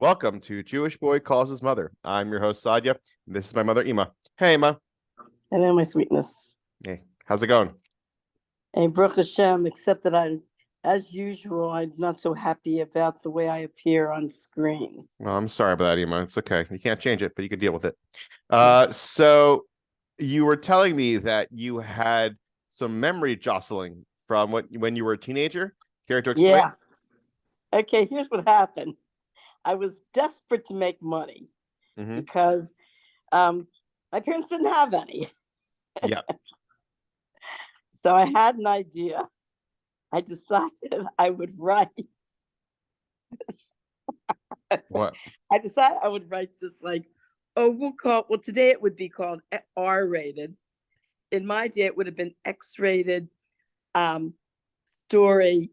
Welcome to Jewish Boy Calls His Mother. I'm your host, Sadia. And this is my mother, Ima. Hey, Ima. Hello, my sweetness. Hey, how's it going? Hey, Baruch Hashem, except that as usual, I'm not so happy about the way I appear on screen. Well, I'm sorry about that, Ima. It's okay. You can't change it, but you can deal with it. Yes. So you were telling me that you had some memory jostling from when you were a teenager. Care to explain? Yeah. Okay, here's what happened. I was desperate to make money because my parents didn't have any. Yeah. So I had an idea. I decided I would write. What? I decided I would write this today it would be called R-rated. In my day, it would have been X-rated story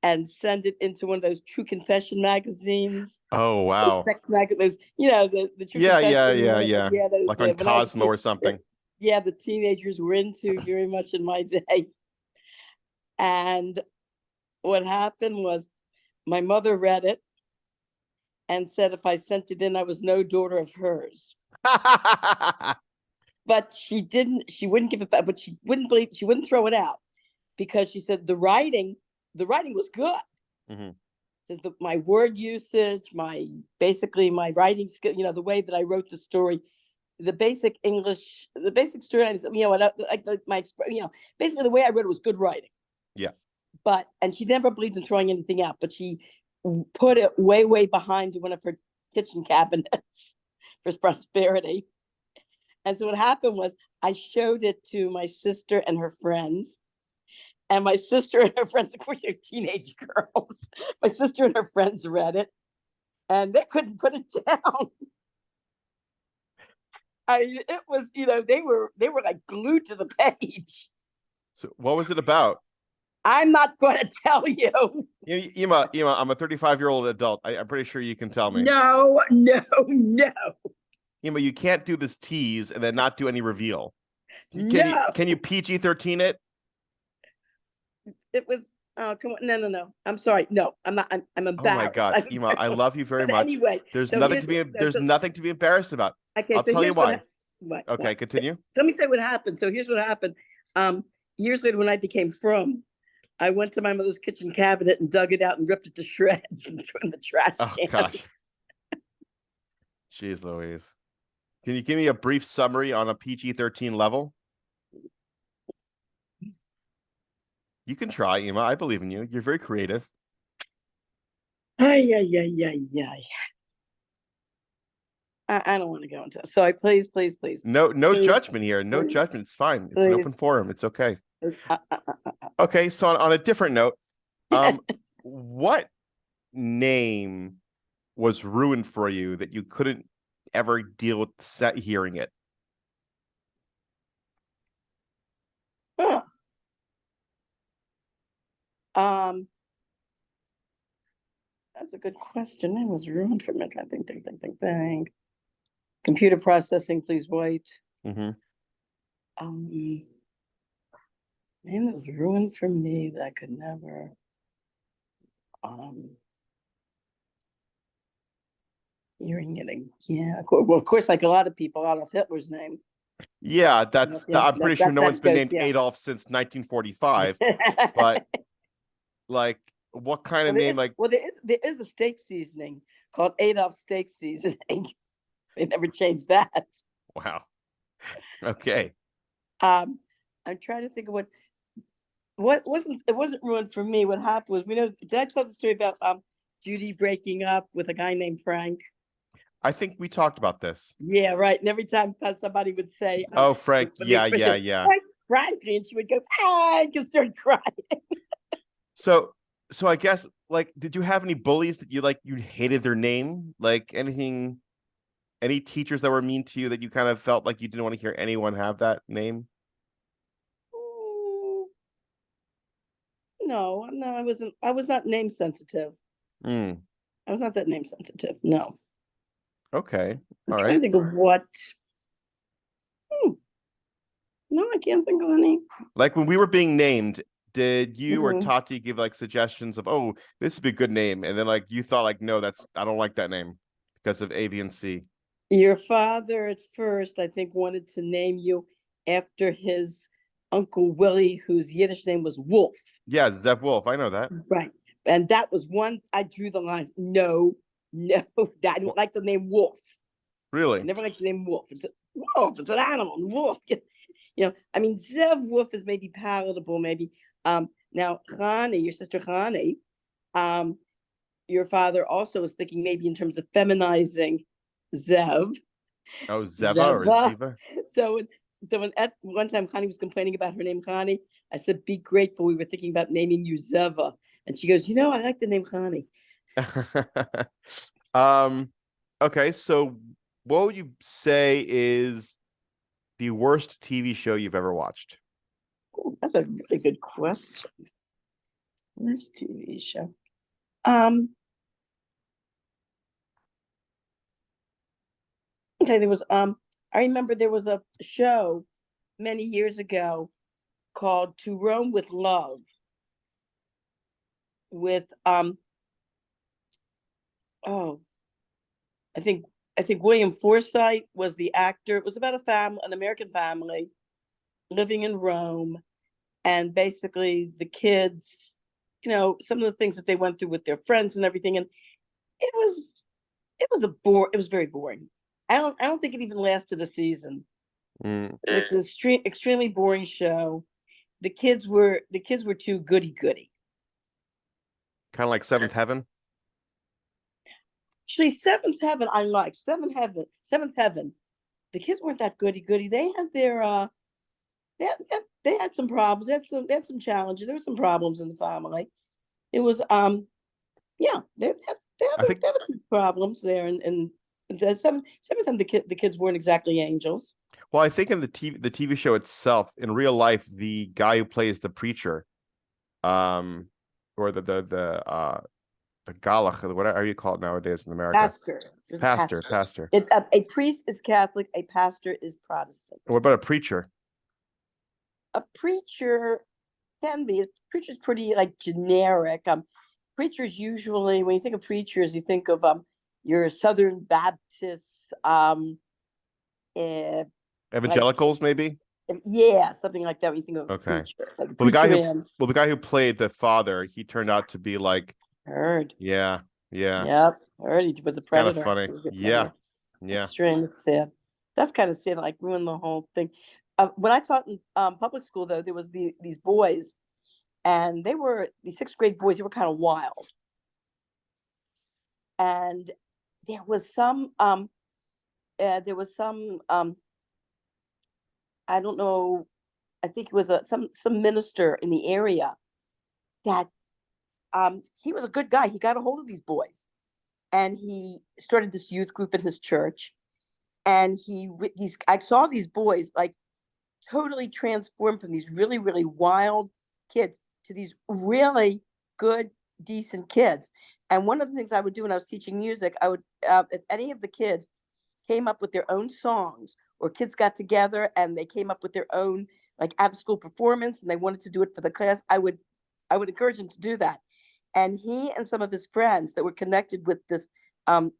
and send it into one of those True Confession magazines. Oh, wow. Sex magazines, the True Yeah. Confession. Like on Cosmo or something. Yeah, the teenagers were into very much in my day. And what happened was my mother read it and said if I sent it in, I was no daughter of hers. But she wouldn't give it back, but she wouldn't throw it out because she said the writing was good. So my word usage, my writing skill, the way that I wrote the story, the basic English, the basic story, basically the way I wrote it was good writing. Yeah. And she never believed in throwing anything out, but she put it way, way behind one of her kitchen cabinets for prosperity. And so what happened was I showed it to my sister and her friends. And my sister and her friends, of course, they're teenage girls. My sister and her friends read it, and they couldn't put it down. It was, they were like glued to the page. So what was it about? I'm not going to tell you. Ima, I'm a 35-year-old adult. I'm pretty sure you can tell me. No. Ima, you can't do this tease and then not do any reveal. Can you PG-13 it? It was, oh, come on. No. I'm sorry. No, I'm not. I'm embarrassed. Oh my God, Ima, I love you very much. Anyway, there's nothing to be embarrassed about. Okay, I'll tell you why. What? Continue. Let me say what happened. So here's what happened. Years later, when I became frum, I went to my mother's kitchen cabinet and dug it out and ripped it to shreds and threw it in the trash can. Oh gosh. Jeez Louise. Can you give me a brief summary on a PG-13 level? You can try, Ima. I believe in you. You're very creative. I don't want to go into it. So please. No judgment here. No judgment. It's fine. It's an open forum. It's okay. Okay, so on a different note, what name was ruined for you that you couldn't ever deal with hearing it? That's a good question. Name was ruined for me. I think. Computer processing, please wait. Name was ruined for me that I could never. Hearing it again. Well, of course, like a lot of people, Adolf Hitler's name. Yeah, I'm pretty sure no one's been named Adolf since 1945. But like, what kind of name? There is a steak seasoning called Adolf steak seasoning. They never changed that. Wow. Okay. I'm trying to think of what wasn't ruined for me. What happened was, did I tell the story about Judy breaking up with a guy named Frank? I think we talked about this. Yeah, right. And every time somebody would say, "Oh, Frank," yeah. Frank, and she would go, Frank, and start crying. So I guess, did you have any bullies that you hated their name? Like any teachers that were mean to you that you kind of felt like you didn't want to hear anyone have that name? No, I was not name sensitive. I was not that name sensitive. No. Okay. I'm trying to think of what. No, I can't think of any. Like when we were being named, did you or Tati give suggestions of, oh, this would be a good name, and then you thought no, I don't like that name? because of A, B, and C. Your father at first, I think, wanted to name you after his Uncle Willie, whose Yiddish name was Wolf. Yeah, Zev Wolf. I know that. Right. And that was one, I drew the lines. No, I don't like the name Wolf. Really? I never liked the name Wolf. It's a wolf. It's an animal. Wolf. I mean, Zev Wolf is maybe palatable, maybe. Now, Chani, your sister Chani, your father also was thinking maybe in terms of feminizing Zev. Oh, Zeva or Ziva? So when at one time Chani was complaining about her name Chani, I said, be grateful. We were thinking about naming you Zeva. And she goes, I like the name Chani. Okay, so what would you say is the worst TV show you've ever watched? Ooh, that's a really good question. Worst TV show. Okay, there was I remember there was a show many years ago called To Rome with Love with I think William Forsythe was the actor. It was about an American family living in Rome, and basically the kids, some of the things that they went through with their friends and everything, and it was very boring. I don't think it even lasted a season. It's an extremely boring show. The kids were too goody. Kind of like Seventh Heaven. Actually, Seventh Heaven, I like Seventh Heaven. The kids weren't that goody. They had their they had some problems. They had some challenges. There were some problems in the family. It was yeah, they had a few problems there, and the seventh Heaven, the kids weren't exactly angels. Well, I think in the TV show itself, in real life, the guy who plays the preacher, or the galach, whatever you call it nowadays in America. Pastor. A priest is Catholic, a pastor is Protestant. What about a preacher? A preacher can be. A preacher's pretty like generic. Preachers usually, when you think of preachers, you think of your Southern Baptists, evangelicals, maybe. Yeah, something like that. When you think of okay. Preacher, like the guy who played the father, he turned out to be like Heard. Yeah. Yep. Heard he was a predator. Kind of funny. Yeah. It's strange. It's sad. That's kind of sad. Like ruined the whole thing. When I taught in public school, though, there was these boys, and they were these sixth grade boys. They were kind of wild, and there was some I don't know. I think it was some minister in the area that he was a good guy. He got a hold of these boys, and he started this youth group in his church. And I saw these boys like totally transformed from these really, really wild kids to these really good, decent kids. And one of the things I would do when I was teaching music, I would, if any of the kids came up with their own songs, or kids got together and they came up with their own like out of school performance and they wanted to do it for the class, I would encourage them to do that. And he and some of his friends that were connected with this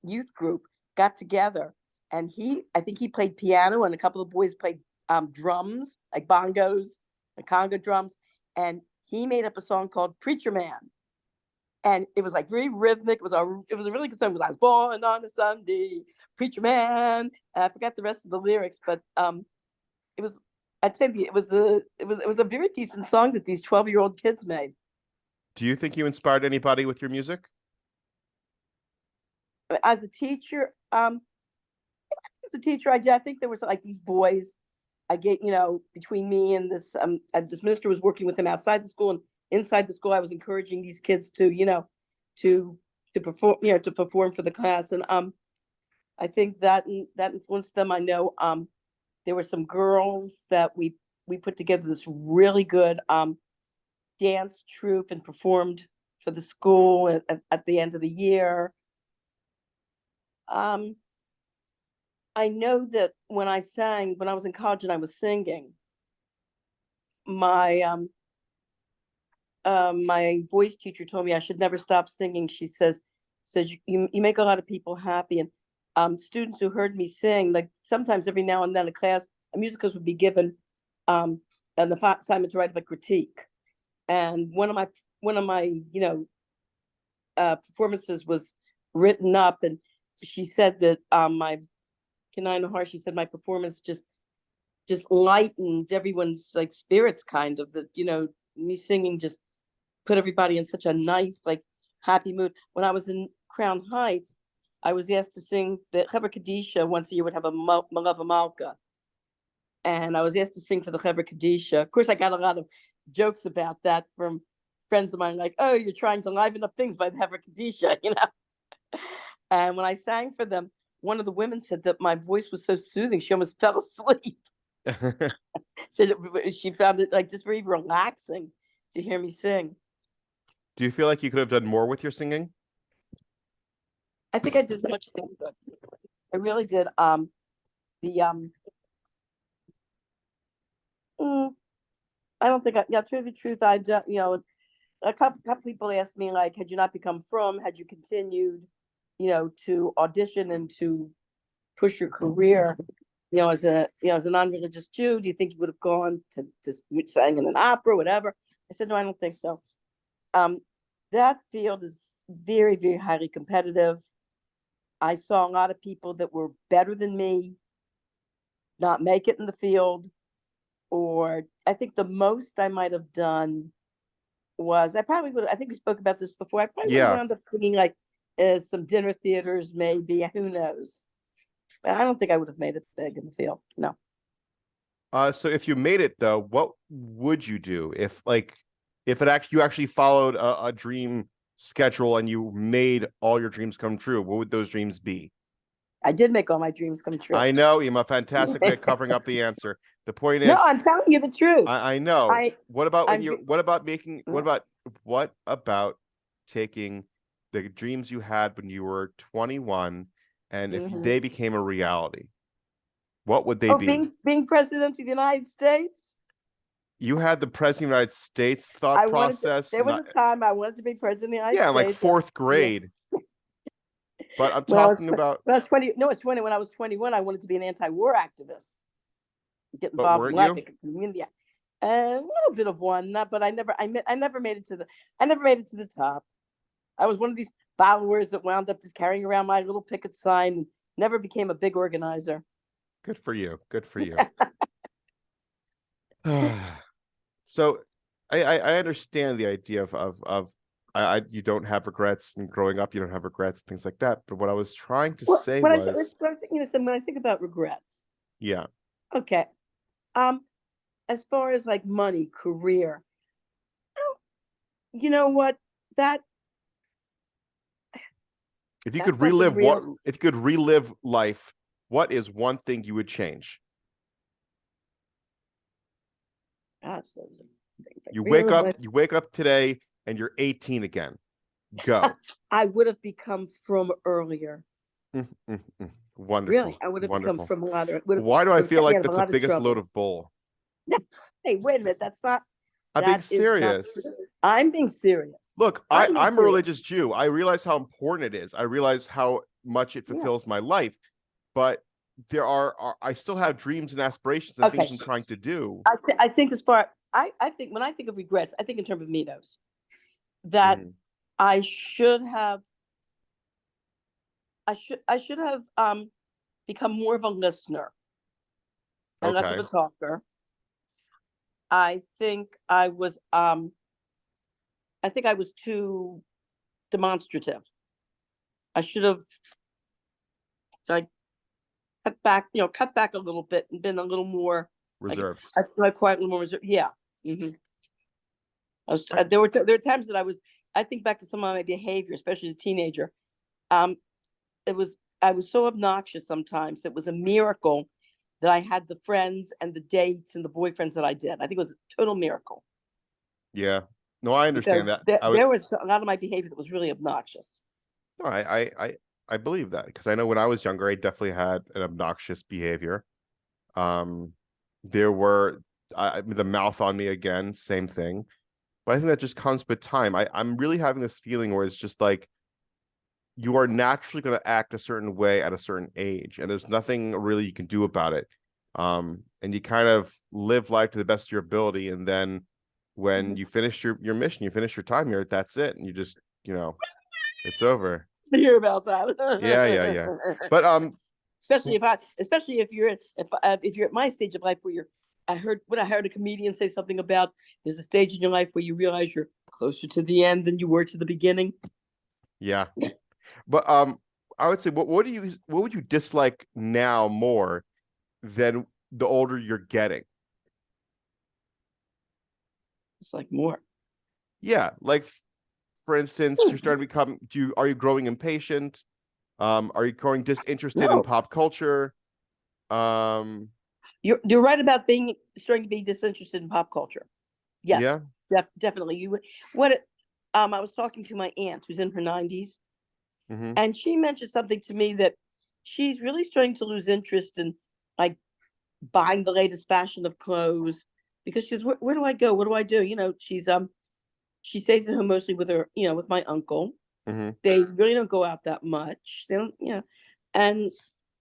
youth group got together, and I think he played piano, and a couple of boys played drums, like bongos, like conga drums, and he made up a song called "Preacher Man," and it was like very rhythmic. It was a really good song. It was like "Born on a Sunday, Preacher Man." And I forgot the rest of the lyrics, but it was. I tell you, it was a very decent song that these 12-year-old kids made. Do you think you inspired anybody with your music? As a teacher, I did. I think there was like these boys. I get, between me and this minister was working with them outside the school, and inside the school, I was encouraging these kids to, to perform, to perform for the class, and I think that influenced them. I know there were some girls that we put together this really good dance troupe and performed for the school at the end of the year. I know that when I was in college and I was singing, my my voice teacher told me I should never stop singing. She says you make a lot of people happy, and students who heard me sing, like sometimes every now and then a music class would be given, and the assignment to write a critique. And one of my performances was written up, and she said that my Kanina Har, she said my performance just lightened everyone's like spirits, kind of, that me singing just put everybody in such a nice, like, happy mood. When I was in Crown Heights, I was asked to sing the Chevra Kadisha. Once a year would have a Malava Malka, and I was asked to sing for the Chevra Kadisha. Of course, I got a lot of jokes about that from friends of mine, like, "Oh, you're trying to liven up things by the Chevra Kadisha," And when I sang for them, one of the women said that my voice was so soothing, she almost fell asleep. So she found it like just very relaxing to hear me sing. Do you feel like you could have done more with your singing? I think I did much good. I really did. I don't think to tell you the truth, I don't, a couple people asked me, like, had you not become from, had you continued, to audition and to push your career, as a non-religious Jew, do you think you would have gone to sang in an opera, whatever? I said, no, I don't think so. That field is very, very highly competitive. I saw a lot of people that were better than me not make it in the field, or I think the most I might have done was, I think we spoke about this before, I probably would have wound up singing like some dinner theaters, maybe, who knows. But I don't think I would have made it big in the field, no. So if you made it though, what would you do if you actually followed a dream schedule and you made all your dreams come true? What would those dreams be? I did make all my dreams come true. I know, Emma, fantastic at covering up the answer. The point is, no, I'm telling you the truth. I know. What about taking the dreams you had when you were 21, and if they became a reality, what would they be? Being president of the United States. You had the president of the United States thought process. There was a time I wanted to be president of the United States. Yeah, like fourth grade. Yeah. But I'm talking about. When I was 20. No, it's 20. When I was 21, I wanted to be an anti-war activist. Get involved in the community. A little bit of one, but I never made it to the top. I was one of these followers that wound up just carrying around my little picket sign and never became a big organizer. Good for you. Good for you. So I understand the idea of you don't have regrets, and growing up you don't have regrets, things like that. But what I was trying to say was, when I think about regrets. Yeah. Okay. As far as like money, career, you know what? If you could relive life, what is one thing you would change? You wake up today and you're 18 again. Go. I would have become from earlier. Wonderful. Really, I would have become from later. Why do I feel like that's the biggest load of bull? Hey, wait a minute. That's not. I'm being serious. I'm being serious. Look, I'm a religious Jew. I realize how important it is. I realize how much it fulfills my life. But I still have dreams and aspirations and things I'm trying to do. I think I think when I think of regrets, I think in terms of Mitos, that I should have become more of a listener and less of a talker. I think I was too demonstrative. I should have cut back a little bit and been a little more reserved. Quite a little more reserved. Yeah. There were times that I think back to some of my behavior, especially as a teenager. I was so obnoxious sometimes. It was a miracle that I had the friends and the dates and the boyfriends that I did. I think it was a total miracle. Yeah. No, I understand that. There was a lot of my behavior that was really obnoxious. No, I believe that, because I know when I was younger, I definitely had an obnoxious behavior. There were the mouth on me again, same thing. But I think that just comes with time. I'm really having this feeling where it's just like, you are naturally going to act a certain way at a certain age, and there's nothing really you can do about it. And you kind of live life to the best of your ability, and then when you finish your mission, you finish your time here, that's it, and you just, it's over. I hear about that. Yeah. But especially if you're at my stage of life where I heard a comedian say something about there's a stage in your life where you realize you're closer to the end than you were to the beginning. Yeah. But I would say what would you dislike now more than the older you're getting? It's like more. Yeah, like for instance, you're starting to become are you growing impatient? Are you growing disinterested in pop culture? You're right about starting to be disinterested in pop culture. Yes. Yeah. Definitely. I was talking to my aunt who's in her 90s, and she mentioned something to me that she's really starting to lose interest in, like, buying the latest fashion of clothes, because she's where do I go? What do I do? She stays at home mostly with her, with my uncle. They really don't go out that much. They don't, and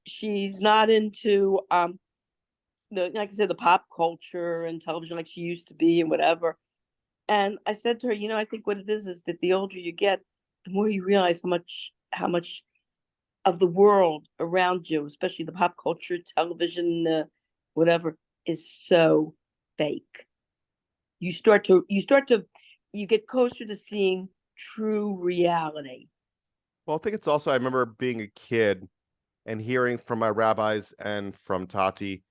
she's not into like I said, the pop culture and television like she used to be and whatever. And I said to her, I think what it is that the older you get, the more you realize how much of the world around you, especially the pop culture, television, whatever, is so fake. You get closer to seeing true reality. Well, I think it's also, I remember being a kid and hearing from my rabbis and from Tati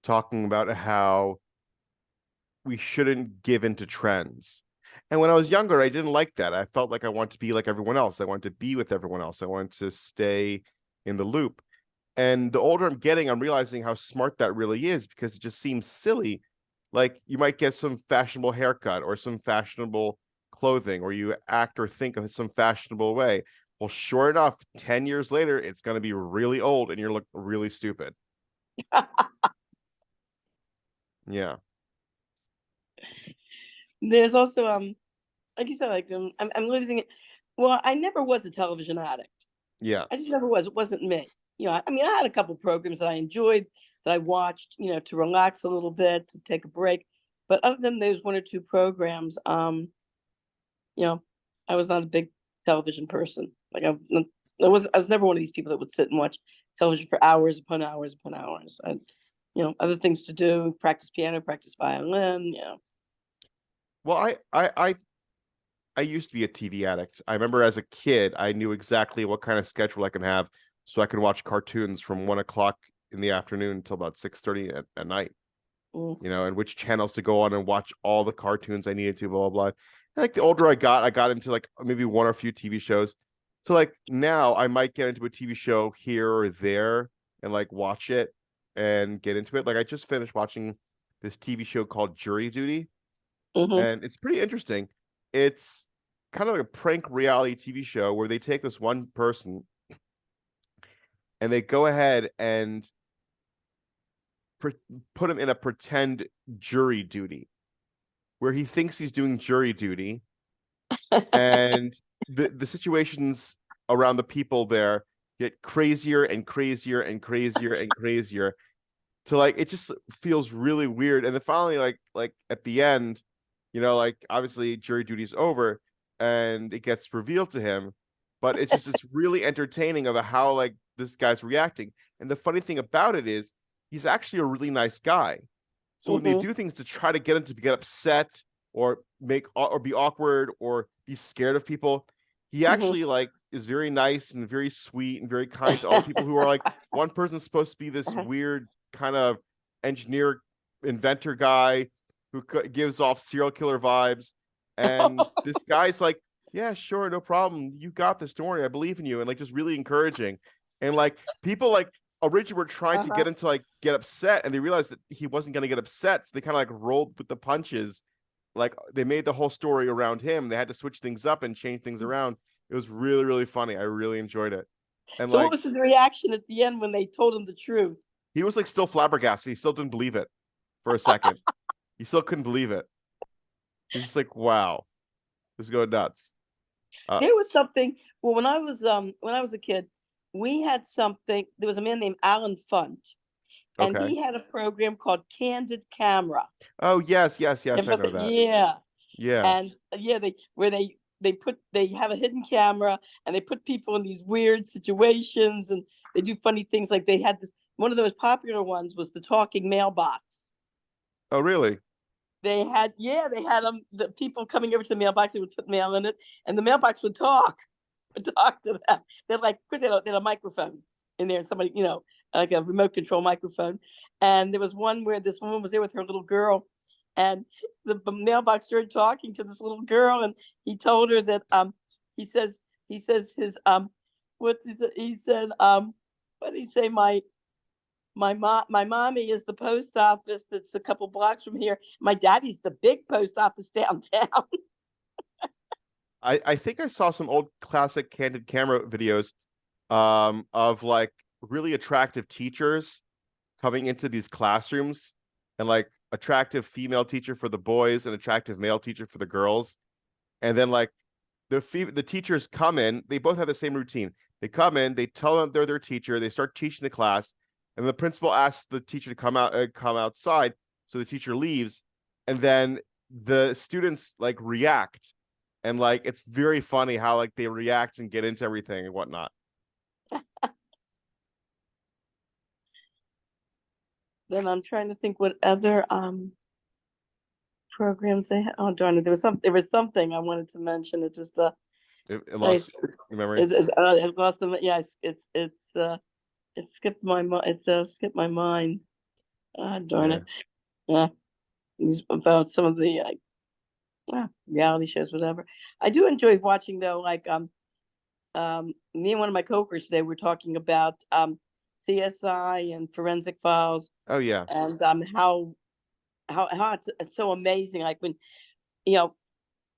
talking about how we shouldn't give into trends. And when I was younger, I didn't like that. I felt like I wanted to be like everyone else. I wanted to be with everyone else. I wanted to stay in the loop. And the older I'm getting, I'm realizing how smart that really is, because it just seems silly. Like you might get some fashionable haircut or some fashionable clothing, or you act or think of some fashionable way. Well, sure enough, 10 years later, it's going to be really old and you look really stupid. Yeah. There's also like you said, like I'm losing it. Well, I never was a television addict. Yeah. I just never was. It wasn't me. I mean, I had a couple programs that I enjoyed, that I watched, to relax a little bit, to take a break. But other than those one or two programs, I was not a big television person. Like I was never one of these people that would sit and watch television for hours upon hours upon hours. I, other things to do: practice piano, practice violin. Well, I used to be a TV addict. I remember as a kid, I knew exactly what kind of schedule I can have so I can watch cartoons from 1 o'clock in the afternoon until about 6:30 at night. And which channels to go on and watch all the cartoons I needed to, blah, blah, blah. And like the older I got into like maybe one or a few TV shows. So like now I might get into a TV show here or there and like watch it and get into it. Like I just finished watching this TV show called Jury Duty, and it's pretty interesting. It's kind of like a prank reality TV show where they take this one person and they go ahead and put him in a pretend jury duty where he thinks he's doing jury duty, and the situations around the people there get crazier and crazier and crazier and crazier, to like it just feels really weird. And then finally, like at the end, like obviously jury duty is over and it gets revealed to him, but it's really entertaining about how like this guy's reacting. And the funny thing about it is he's actually a really nice guy. So when they do things to try to get him to get upset or be awkward or be scared of people, he actually like is very nice and very sweet and very kind to all the people who are like, one person's supposed to be this weird kind of engineer inventor guy who gives off serial killer vibes, and this guy's like, yeah, sure, no problem, you got this, don't worry, I believe in you, and like just really encouraging. And like people like originally were trying to get him to like get upset, and they realized that he wasn't going to get upset, so they kind of like rolled with the punches. Like they made the whole story around him. They had to switch things up and change things around. It was really, really funny. I really enjoyed it. And so like, what was his reaction at the end when they told him the truth? He was like still flabbergasted. He still didn't believe it for a second. He still couldn't believe it. He's just like, wow, just going nuts. There was something. Well, when I was a kid, we had something. There was a man named Alan Funt, and Okay. he had a program called Candid Camera. Oh, yes, yes, yes. I know that. Yeah, Yeah. and yeah, they have a hidden camera and they put people in these weird situations and they do funny things. Like they had this one of the most popular ones was the talking mailbox. Oh, really? They had the people coming over to the mailbox. They would put mail in it, and the mailbox would talk, talk to them. They're like, of course, they had a microphone in there, and somebody, like a remote control microphone. And there was one where this woman was there with her little girl, and the mailbox started talking to this little girl, and he told her that he says his what is it? He said what did he say? My mommy is the post office that's a couple blocks from here. My daddy's the big post office downtown. I think I saw some old classic candid camera videos of like really attractive teachers coming into these classrooms, and like attractive female teacher for the boys and attractive male teacher for the girls. And then like the teachers come in, they both have the same routine. They come in, they tell them they're their teacher, they start teaching the class, and the principal asks the teacher to come outside, so the teacher leaves, and then the students like react, and like it's very funny how like they react and get into everything and whatnot. Then I'm trying to think what other programs they had. Oh darn it! There was something I wanted to mention. It's just It lost your memory. It's lost them. Yeah, it skipped my mind. Skipped my mind. Ah, darn it. Yeah, it's about some of the reality shows, whatever. I do enjoy watching though. Like me and one of my coworkers today were talking about CSI and Forensic Files, Oh yeah. and how it's so amazing. Like when you know,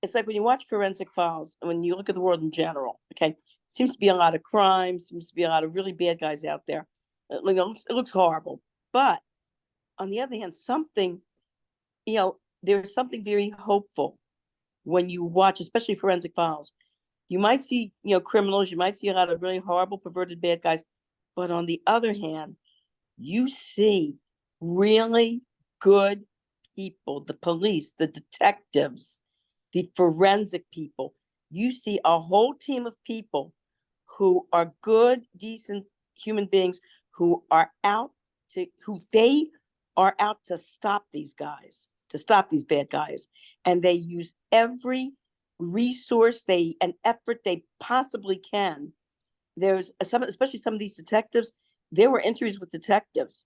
it's like when you watch Forensic Files and when you look at the world in general. Okay, seems to be a lot of crime. Seems to be a lot of really bad guys out there. It looks horrible, but on the other hand, there's something very hopeful when you watch, especially Forensic Files. You might see, criminals. You might see a lot of really horrible, perverted, bad guys. But on the other hand, you see really good people, the police, the detectives, the forensic people. You see a whole team of people who are good, decent human beings who they are out to stop these guys, to stop these bad guys. And they use every resource and effort they possibly can. There's especially some of these detectives. There were interviews with detectives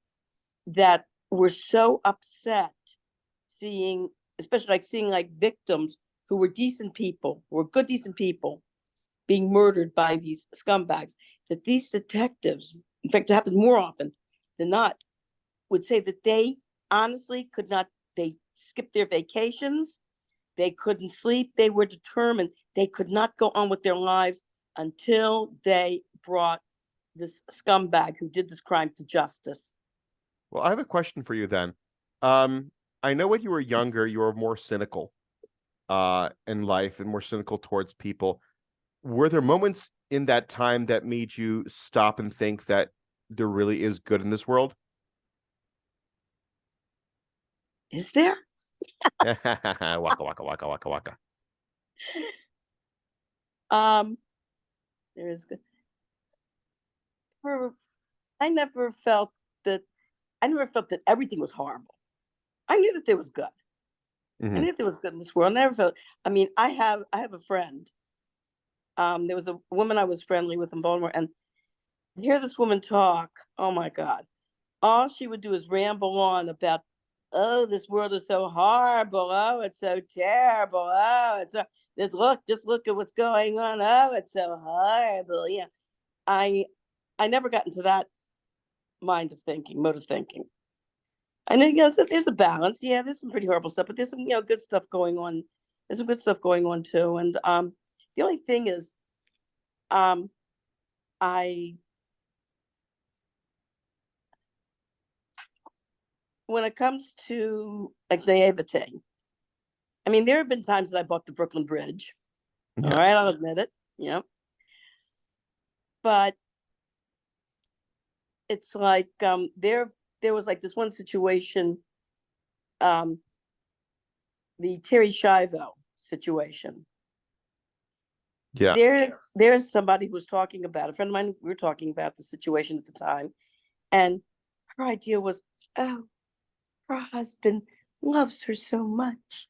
that were so upset seeing like victims who were decent people, who were good, decent people, being murdered by these scumbags, that these detectives, in fact, it happens more often than not, would say that they honestly could not, they skipped their vacations, they couldn't sleep, they were determined they could not go on with their lives until they brought this scumbag who did this crime to justice. Well, I have a question for you then. I know when you were younger, you were more cynical in life and more cynical towards people. Were there moments in that time that made you stop and think that there really is good in this world? Is there? Waka waka waka waka waka. There is good. I never felt that everything was horrible. I knew that there was good. I knew that there was good in this world. I never felt. I mean, I have a friend. There was a woman I was friendly with in Baltimore, and to hear this woman talk, oh my God, all she would do is ramble on about, oh, this world is so horrible. Oh, it's so terrible. Oh, just look at what's going on. Oh, it's so horrible. Yeah, I never got into that mode of thinking. And then there's a balance. Yeah, there's some pretty horrible stuff, but there's some good stuff going on. There's some good stuff going on too. And the only thing is, I when it comes to like naivete, I mean, there have been times that I bought the Brooklyn Bridge. All right, I'll admit it. Yep. But it's like there was like this one situation, the Terry Schiavo situation. Yeah. There's somebody who was talking about, a friend of mine, we were talking about the situation at the time, and her idea was, oh, her husband loves her so much.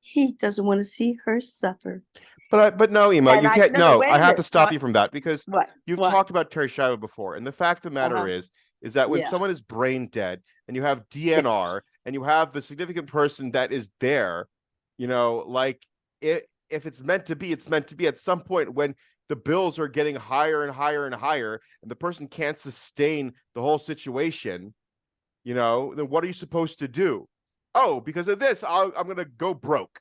He doesn't want to see her suffer. But no, Ema, And you can't. no, No, wait I a have to minute. stop you from that because What? you've What? talked about Terry Schiavo before, and the fact of the matter is that when Yeah. someone is brain dead and you have DNR and you have the significant person that is there, you know, like if it's meant to be, it's meant to be. At some point when the bills are getting higher and higher and higher, and the person can't sustain the whole situation, you know, then what are you supposed to do? Oh, because of this, I'm going to go broke.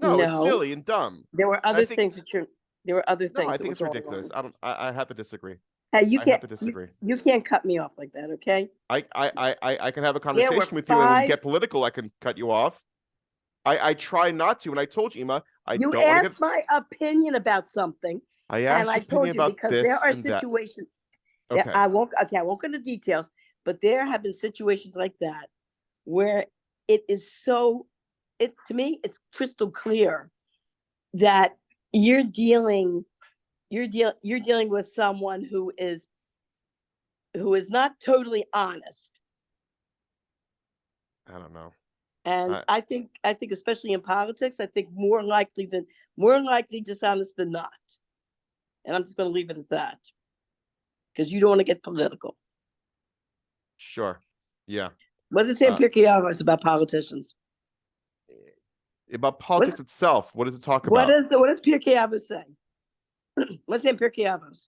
No, it's silly and dumb. There were other things that you're. There were other things. No, I that think were it's going ridiculous. on. I have to disagree. Hey, you I can't. have to disagree. You can't cut me off like that, okay? I can have a conversation with you, and when we get political, I can cut you off. I try not to, and I told you, Ema, You don't want to asked my opinion about something, I and asked I your opinion told you about because there this are and that. situations that Okay. I won't go into details, but there have been situations like that where it is so. It to me, it's crystal clear that you're dealing with someone who is not totally honest. I don't know. And I think especially in politics, I think more likely dishonest than not. And I'm just going to leave it at that because you don't want to get political. Sure. Yeah. What does it say in Pirkei Avos about politicians? About politics itself. What does it talk about? What does Pirkei Avos say? What's in Pirkei Avos?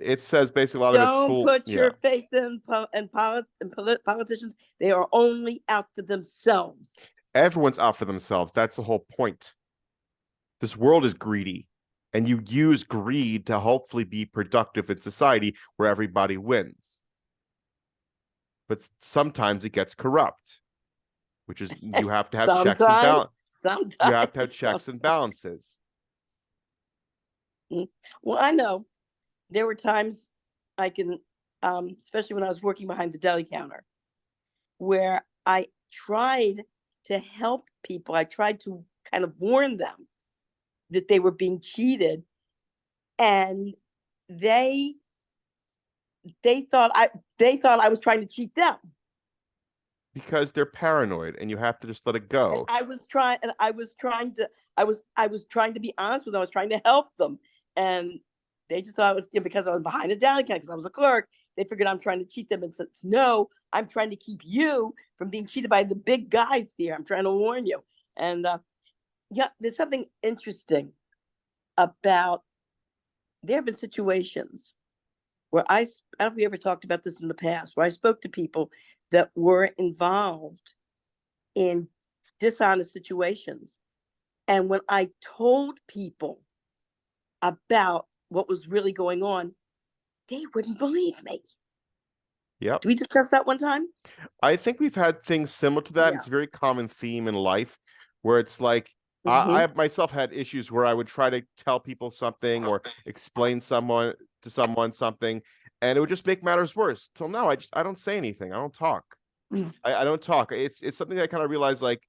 It says basically a lot of it's full. Don't put your faith in politicians. They are only out for themselves. Everyone's out for themselves. That's the whole point. This world is greedy, and you use greed to hopefully be productive in society where everybody wins. But sometimes it gets corrupt, which is you have to have checks and balances. You have to have checks and balances. Well, I know there were times I can, especially when I was working behind the deli counter, where I tried to help people. I tried to kind of warn them that they were being cheated, and they thought I was trying to cheat them. Because they're paranoid, and you have to just let it go. And I was trying to be honest with them. I was trying to help them, and they just thought it was because I was behind a deli counter because I was a clerk. They figured I'm trying to cheat them, and said, "No, I'm trying to keep you from being cheated by the big guys here. I'm trying to warn you." And yeah, there's something interesting about. There have been situations where I don't know if we ever talked about this in the past, where I spoke to people that were involved in dishonest situations. And when I told people about what was really going on, they wouldn't believe me. Yep. Did we discuss that one time? I think we've had things similar to that. Yeah. It's a very common theme in life where it's like, I myself had issues where I would try to tell people something or explain to someone something, and it would just make matters worse. Till now, I don't say anything. I don't talk. I don't talk. It's something I kind of realized, like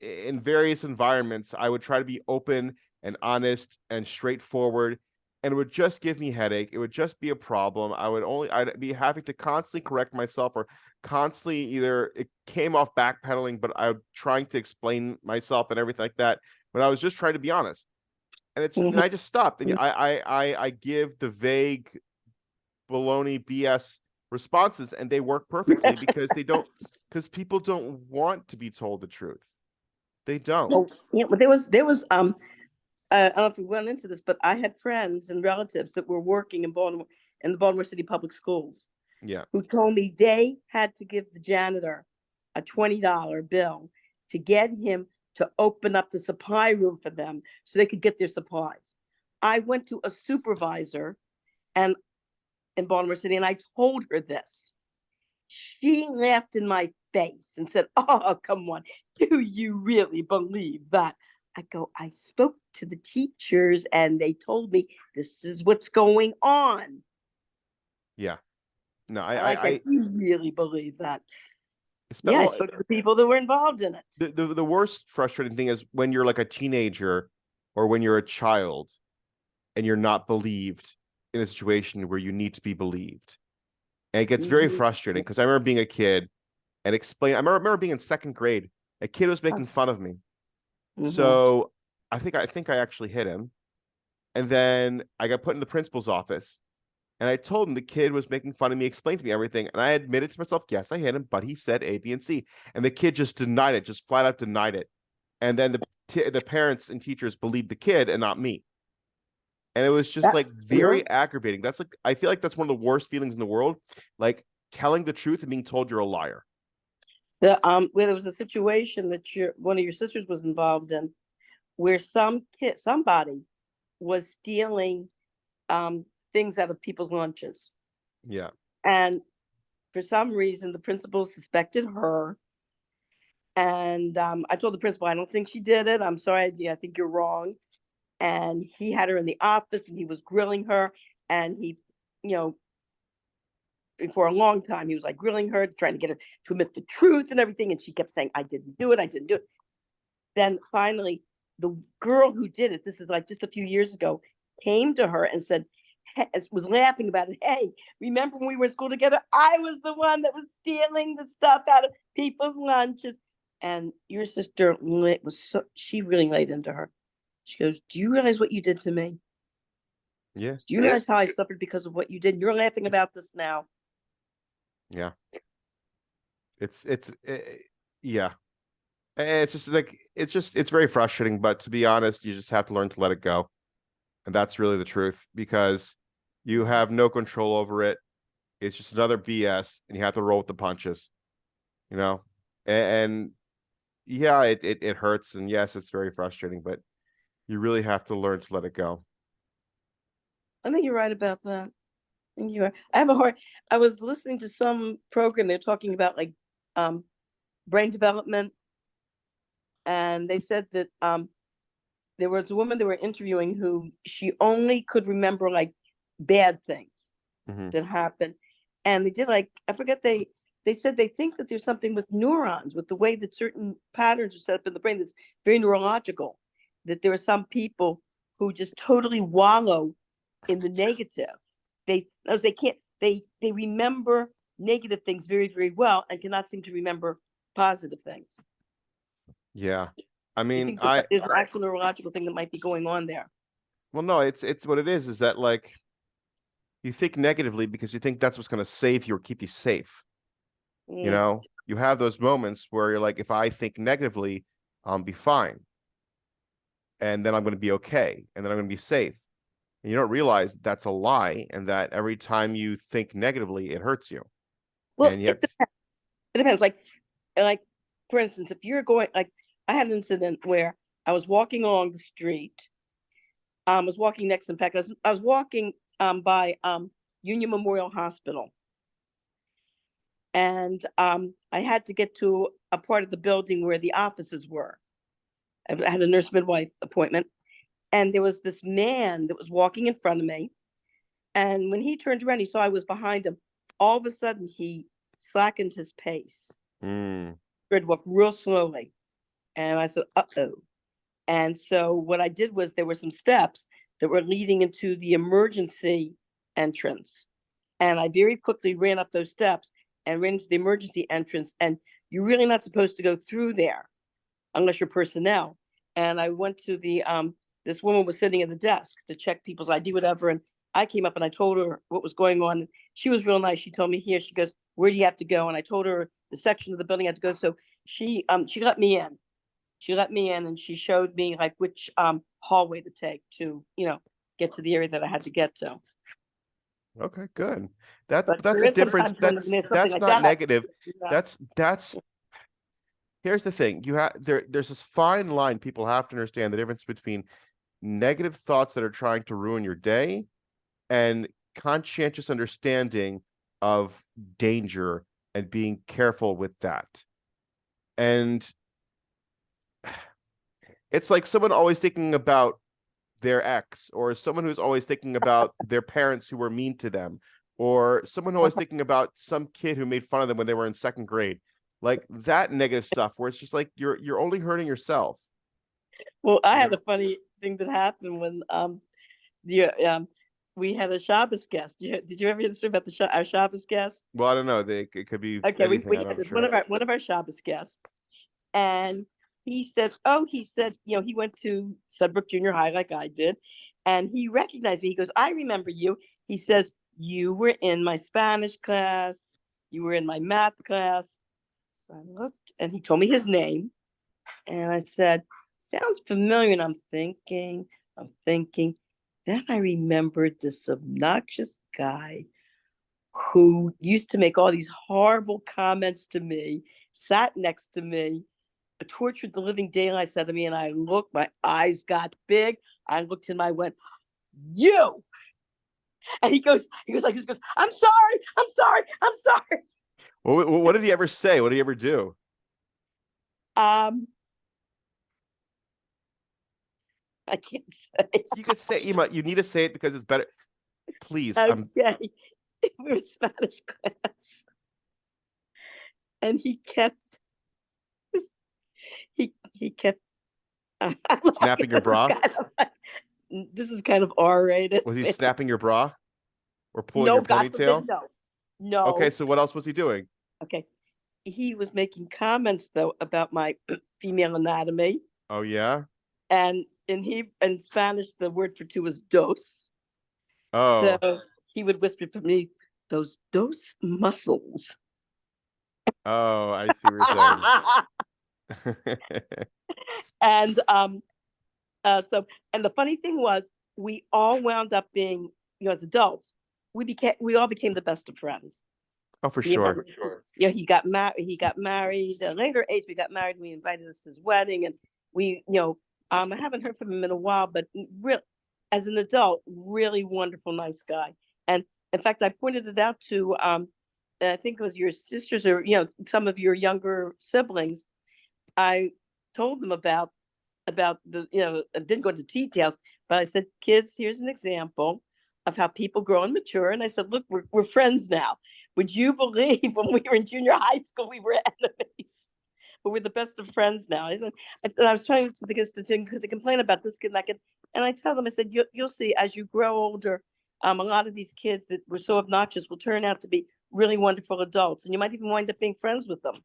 in various environments, I would try to be open and honest and straightforward, and it would just give me headache. It would just be a problem. I'd be having to constantly correct myself or constantly either it came off backpedaling, but I'm trying to explain myself and everything like that when I was just trying to be honest. And and I just stopped. And I give the vague baloney BS responses, and they work perfectly because people don't want to be told the truth. They don't. Well, yeah, but there was I don't know if we went into this, but I had friends and relatives that were working in the Baltimore City Public Schools. Yeah. Who told me they had to give the janitor a $20 bill to get him to open up the supply room for them so they could get their supplies. I went to a supervisor in Baltimore City and I told her this. She laughed in my face and said, "Oh, come on. Do you really believe that I go, I spoke to the teachers and they told me this is what's going on. Yeah. No, I you really believe that. Yeah, I spoke to the people that were involved in it. The worst frustrating thing is when you're like a teenager or when you're a child and you're not believed in a situation where you need to be believed. And it gets very frustrating because I remember being a kid and I remember being in second grade. A kid was making fun of me. So I think I actually hit him. And then I got put in the principal's office. And I told him the kid was making fun of me, explained to me everything. And I admitted to myself, yes, I hit him, but he said A, B, and C. And the kid just denied it, just flat out denied it. And then the parents and teachers believed the kid and not me. And it was just like very aggravating. That's like, I feel like that's one of the worst feelings in the world. Like telling the truth and being told you're a liar. Where there was a situation that one of your sisters was involved in, where somebody was stealing things out of people's lunches. Yeah. And for some reason, the principal suspected her. And I told the principal, I don't think she did it. I'm sorry. I think you're wrong. And he had her in the office and he was grilling her. And he, for a long time, he was like grilling her, trying to get her to admit the truth and everything. And she kept saying, I didn't do it. I didn't do it. Then finally, the girl who did it, this is like just a few years ago, came to her and said, was laughing about it. Hey, remember when we were in school together? I was the one that was stealing the stuff out of people's lunches. And your sister she really laid into her. She goes, do you realize what you did to me? Yeah. Do you realize how I suffered because of what you did? You're laughing about this now. Yeah. Yeah. It's just like, it's very frustrating, but to be honest, you just have to learn to let it go. And that's really the truth because you have no control over it. It's just another BS and you have to roll with the punches, and yeah, it hurts. And yes, it's very frustrating, but you really have to learn to let it go. I think you're right about that. I think you are. I was listening to some program. They're talking about like brain development. And they said that there was a woman they were interviewing who she only could remember like bad things that happened. And they did like, I forget, they said they think that there's something with neurons, with the way that certain patterns are set up in the brain that's very neurological, that there are some people who just totally wallow in the negative. They remember negative things very, very well and cannot seem to remember positive things. Yeah. I mean, there's an actual neurological thing that might be going on there. Well, no, it's what it is that like you think negatively because you think that's what's going to save you or keep you safe. You have those moments where you're like, if I think negatively, I'll be fine. And then I'm going to be okay. And then I'm going to be safe. And you don't realize that's a lie. And that every time you think negatively, it hurts you. Well, it depends. Like, for instance, if you're going, like, I had an incident where I was walking along the street. I was walking next, in fact, I was walking by Union Memorial Hospital. And I had to get to a part of the building where the offices were. I had a nurse midwife appointment. And there was this man that was walking in front of me. And when he turned around, he saw I was behind him. All of a sudden, he slackened his pace. Started to walk real slowly. And I said, uh-oh. And so what I did was there were some steps that were leading into the emergency entrance. And I very quickly ran up those steps and ran into the emergency entrance. And you're really not supposed to go through there unless you're personnel. And I went to this woman was sitting at the desk to check people's ID, whatever. And I came up and I told her what was going on. She was real nice. She told me here, she goes, where do you have to go? And I told her the section of the building I had to go. So she let me in. She let me in and she showed me like which hallway to take to, get to the area that I had to get to. Okay, good. That's a difference. That's not negative. That's here's the thing. There's this fine line people have to understand the difference between negative thoughts that are trying to ruin your day and conscientious understanding of danger and being careful with that. And It's like someone always thinking about their ex, or someone who's always thinking about their parents who were mean to them, or someone always thinking about some kid who made fun of them when they were in second grade. Like that negative stuff where it's just like you're only hurting yourself. Well, I had a funny thing that happened when we had a Shabbos guest. Did you ever hear the story about our Shabbos guest? Well, I don't know. It could be Okay, anything. we had one of our Shabbos guests, and he said, he went to Sudbrook Junior High like I did, and he recognized me. He goes, I remember you. He says, you were in my Spanish class, you were in my math class. So I looked, and he told me his name, and I said, sounds familiar. And I'm thinking. Then I remembered this obnoxious guy who used to make all these horrible comments to me, sat next to me, tortured the living daylights out of me. And I looked, my eyes got big. I looked at him, I went, you. And he goes, I'm sorry. Well, what did he ever say? What did he ever do? I can't say. You could say, Ema, you need to say it because it's better. Please. Okay. We were in Spanish class. And he kept snapping your bra. This is kind of R-rated. Was he snapping your bra or pulling your ponytail? No. Okay, so what else was he doing? Okay, he was making comments though about my female anatomy. Oh yeah. And in Spanish, the word for two is dos. Oh. So he would whisper to me, those dos muscles. Oh, I see what you're saying. And and the funny thing was, we all wound up being, as adults, we all became the best of friends. Oh, for sure. Yeah, he got married at a later age. We got married. We invited us to his wedding, and I haven't heard from him in a while, but as an adult, really wonderful, nice guy. And in fact, I pointed it out to I think it was your sisters or some of your younger siblings. I told them about the I didn't go into details, but I said, kids, here's an example of how people grow and mature. And I said, look, we're friends now. Would you believe when we were in junior high school we were enemies, but we're the best of friends now? And I was trying to think because they complain about this kid and that kid, and I tell them, I said, you'll see as you grow older, a lot of these kids that were so obnoxious will turn out to be really wonderful adults, and you might even wind up being friends with them.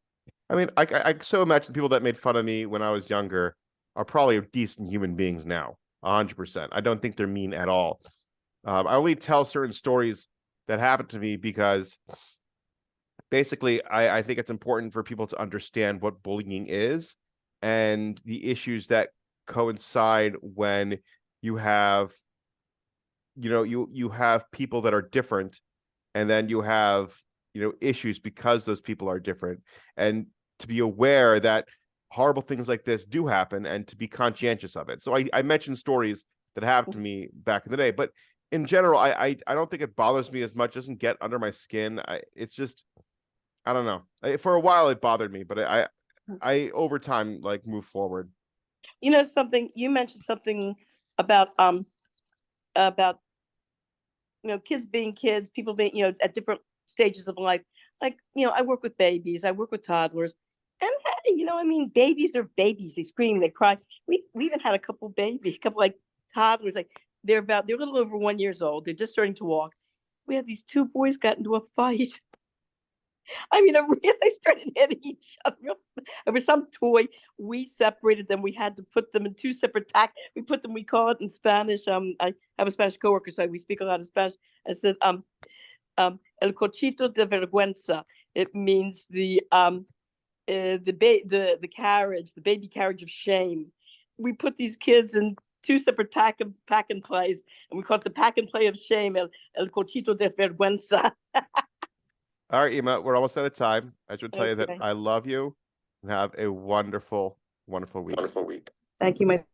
I mean, I so imagine the people that made fun of me when I was younger are probably decent human beings now, 100%. I don't think they're mean at all. I only tell certain stories that happened to me because basically I think it's important for people to understand what bullying is and the issues that coincide when you have, you have people that are different, and then you have, issues because those people are different, and to be aware that horrible things like this do happen and to be conscientious of it. So I mentioned stories that happened to me back in the day, but in general, I don't think it bothers me as much. It doesn't get under my skin. It's just, I don't know. For a while it bothered me, but I over time move forward. Something you mentioned something about kids being kids, people being at different stages of life. I work with babies, I work with toddlers, and babies are babies. They scream, they cry. We even had a couple toddlers. They're a little over 1 year old. They're just starting to walk. We had these two boys got into a fight. They started hitting each other. Over some toy. We separated them. We had to put them in two separate packs. We call it in Spanish. I have a Spanish coworker, so we speak a lot of Spanish. I said, el cochito de vergüenza. It means the carriage, the baby carriage of shame. We put these kids in two separate pack and plays, and we call it the pack and play of shame, el cochito de vergüenza. All right, Ema, we're almost out of time. I should tell you that I love you and have a wonderful, wonderful week. Thank you, my